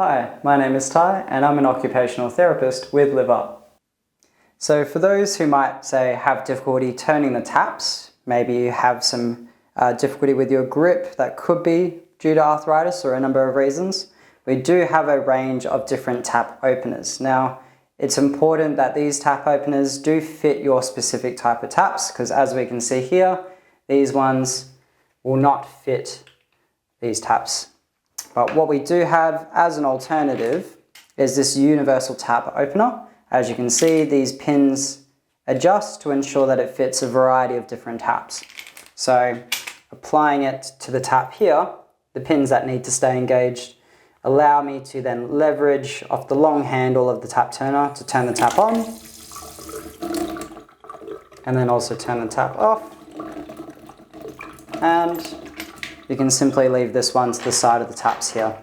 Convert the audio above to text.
Hi, my name is Ty and I'm an occupational therapist with Live Up. So for those who might say have difficulty turning the taps, maybe you have some difficulty with your grip, that could be due to arthritis or a number of reasons, we do have a range of different tap openers. Now, it's important that these tap openers do fit your specific type of taps, because as we can see here, these ones will not fit these taps. But what we do have as an alternative is this universal tap opener. As you can see, these pins adjust to ensure that it fits a variety of different taps. So applying it to the tap here, the pins that need to stay engaged allow me to then leverage off the long handle of the tap turner to turn the tap on, and then also turn the tap off. And you can simply leave this one to the side of the taps here.